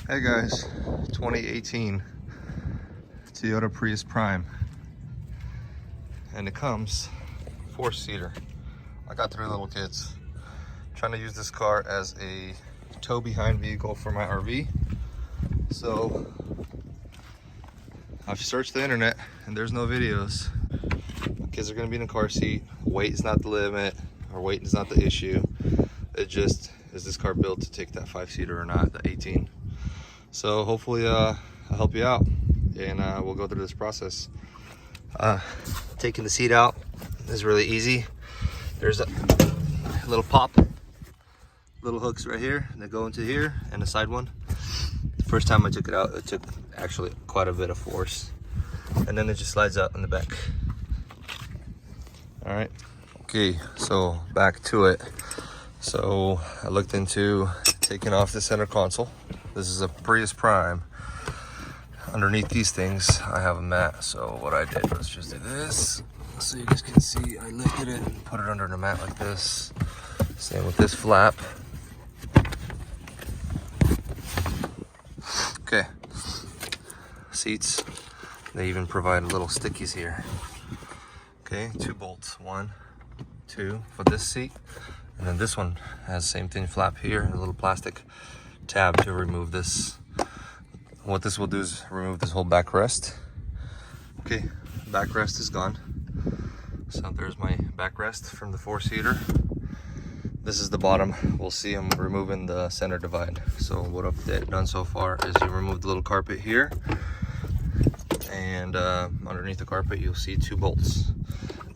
Hey guys, 2018 Toyota Prius Prime, and it comes 4-seater. I got 3 little kids. Trying to use this car as a tow behind vehicle for my RV. So I've searched the internet and there's no videos. My kids are gonna be in the car seat. Weight is not the limit, or weight is not the issue. It just, is this car built to take that 5-seater or not, the 18? So hopefully I'll help you out, and we'll go through this process. Taking the seat out is really easy. There's a little pop, little hooks right here that go into here, and a side one. The first time I took it out, it took actually quite a bit of force, and then it just slides out in the back. All right, okay, so back to it. So I looked into taking off the center console. This is a Prius Prime. Underneath these things, I have a mat. So what I did was just do this. So you guys can see, I lifted it and put it under the mat like this. Same with this flap. Okay. Seats, they even provide little stickies here. Okay, 2 bolts, 1, 2 for this seat. And then this one has the same thing, flap here, and a little plastic tab to remove this. What this will do is remove this whole backrest. Okay, backrest is gone. So there's my backrest from the 4-seater. This is the bottom. We'll see I'm removing the center divide. So what I've done so far is you remove the little carpet here, and underneath the carpet you'll see 2 bolts.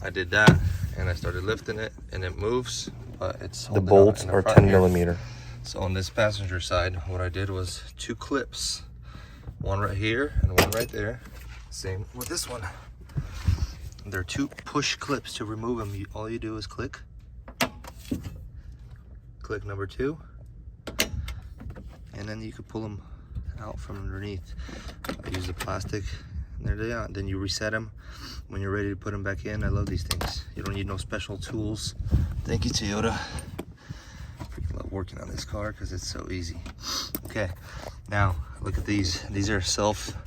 I did that, and I started lifting it, and it moves, but it's the bolts are 10 millimeter. So on this passenger side, what I did was 2 clips, one right here and one right there. Same with this one. There are 2 push clips to remove them. All you do is click number 2, and then you can pull them out from underneath. I use the plastic, and there they are. Then you reset them when you're ready to put them back in. I love these things. You don't need no special tools. Thank you, Toyota. Freaking love working on this car because it's so easy. Okay, now look at these. These are self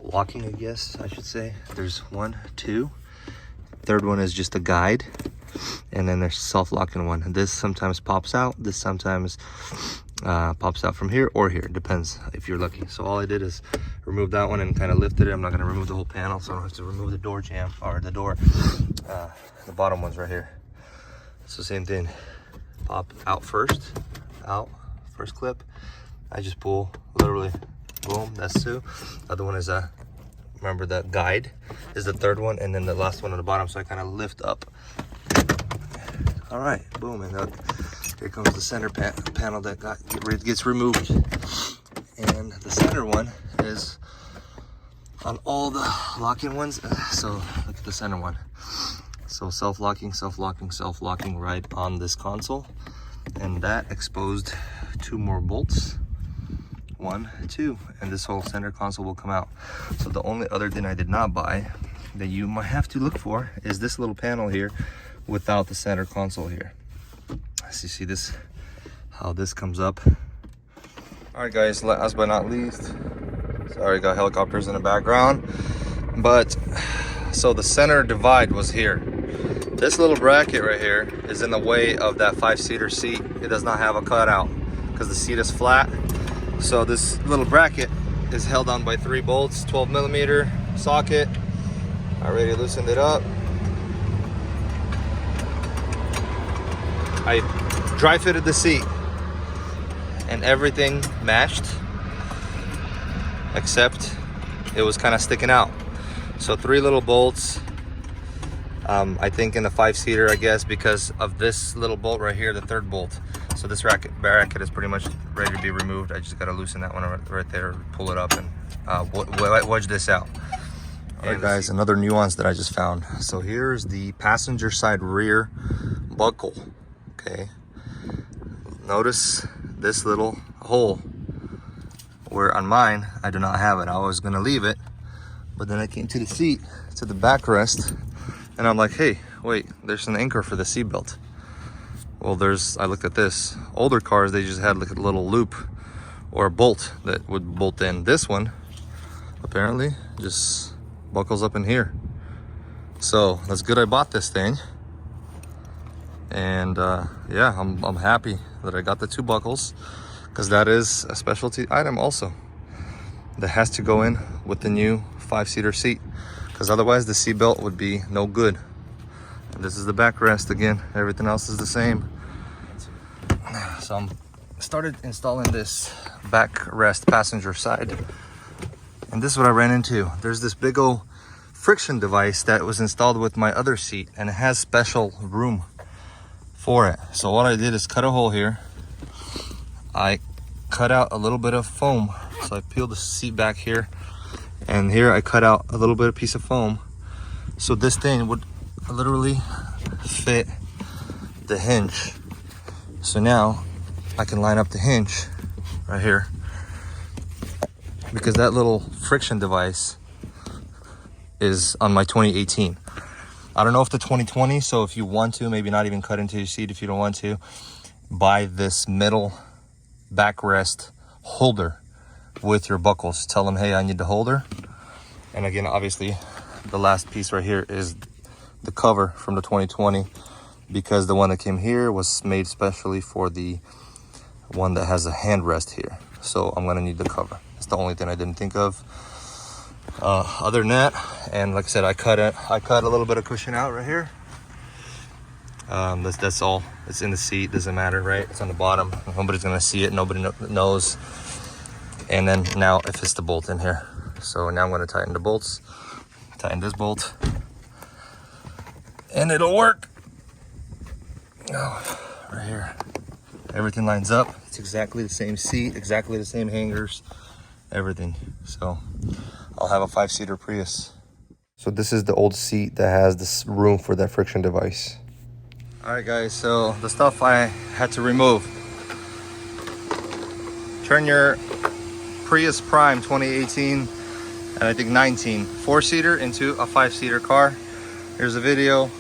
locking, I guess I should say. There's 1, 2. Third one is just a guide, and then there's self-locking one. And this sometimes pops out. This sometimes pops out from here or here. It depends if you're lucky. So all I did is remove that one and kind of lifted it. I'm not going to remove the whole panel, so I don't have to remove the door jamb or the door. The bottom one's right here. So same thing. Pop out first. Out first clip. I just pull, literally, boom. That's 2. The other one is remember that guide is the 3rd one, and then the last one on the bottom. So I kind of lift up. All right, boom, and here comes the center panel that gets removed. And the center one is on all the locking ones. So look at the center one. So self-locking, self-locking, self-locking right on this console. And that exposed 2 more bolts. 1, 2, and this whole center console will come out. So the only other thing I did not buy that you might have to look for is this little panel here without the center console here. So you see this, how this comes up. All right guys, last but not least, sorry, got helicopters in the background, but so the center divide was here. This little bracket right here is in the way of that 5-seater seat. It does not have a cutout because the seat is flat. So this little bracket is held on by 3 bolts, 12 millimeter socket. I already loosened it up. I dry fitted the seat, and everything matched, except it was kind of sticking out. So 3 little bolts. I think in the 5-seater, I guess, because of this little bolt right here, the 3rd bolt. So this bracket is pretty much ready to be removed. I just got to loosen that one right there, pull it up, and wedge this out. All right, guys, another nuance that I just found. So here's the passenger side rear buckle. Okay, notice this little hole where on mine I do not have it. I was gonna leave it, but then I came to the seat, to the backrest, and I'm like, hey, wait, there's an anchor for the seatbelt. Well, I looked at this. Older cars, they just had like a little loop or a bolt that would bolt in. This one apparently just buckles up in here. So that's good I bought this thing. And yeah, I'm happy that I got the 2 buckles, because that is a specialty item also that has to go in with the new 5-seater seat, because otherwise the seat belt would be no good. And this is the backrest again, everything else is the same. So I'm started installing this backrest passenger side, and this is what I ran into. There's this big old friction device that was installed with my other seat, and it has special room for it. So what I did is cut a hole here. I cut out a little bit of foam, so I peeled the seat back here, and here I cut out a little bit of piece of foam, so this thing would literally fit the hinge. So now I can line up the hinge right here, because that little friction device is on my 2018. I don't know if the 2020, so if you want to, maybe not even cut into your seat if you don't want to, buy this metal backrest holder with your buckles. Tell them, hey, I need the holder. And again, obviously, the last piece right here is the cover from the 2020, because the one that came here was made specially for the one that has a handrest here. So I'm gonna need the cover. It's the only thing I didn't think of. Other than that, and like I said, I cut a little bit of cushion out right here. That's all. It's in the seat, doesn't matter, right? It's on the bottom. Nobody's gonna see it. Nobody knows. And then now it fits the bolt in here. So now I'm gonna tighten the bolts. Tighten this bolt, and it'll work. Oh, right here. Everything lines up. It's exactly the same seat, exactly the same hangers, everything. So I'll have a 5-seater Prius. So this is the old seat that has this room for that friction device. All right, guys, so the stuff I had to remove. Turn your Prius Prime 2018 and I think 19 4-seater into a 5-seater car. Here's a video.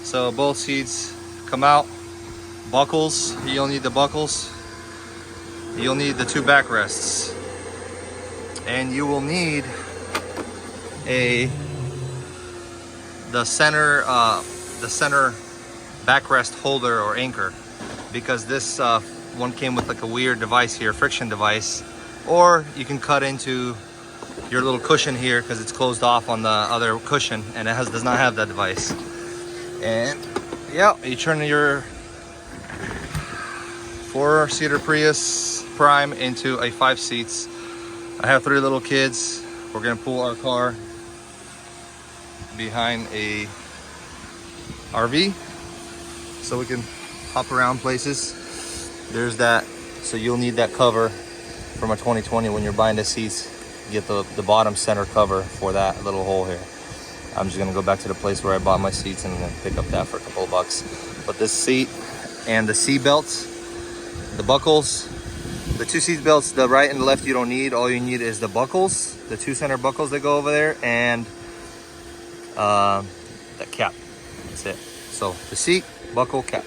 So both seats come out. Buckles, you'll need the buckles. You'll need the 2 backrests. And you will need the center backrest holder or anchor, because this one came with like a weird device here, friction device, or you can cut into your little cushion here because it's closed off on the other cushion, and it does not have that device. And yeah, you turn your 4-seater Prius Prime into a 5 seats. I have 3 little kids. We're gonna pull our car behind a RV so we can hop around places. There's that. So you'll need that cover from a 2020 when you're buying the seats. Get the bottom center cover for that little hole here. I'm just gonna go back to the place where I bought my seats and then pick up that for a couple of bucks. But this seat and the seat belts, the buckles, the 2 seat belts, the right and the left, you don't need. All you need is the buckles, the 2 center buckles that go over there, and the cap. That's it. So the seat, buckle, cap.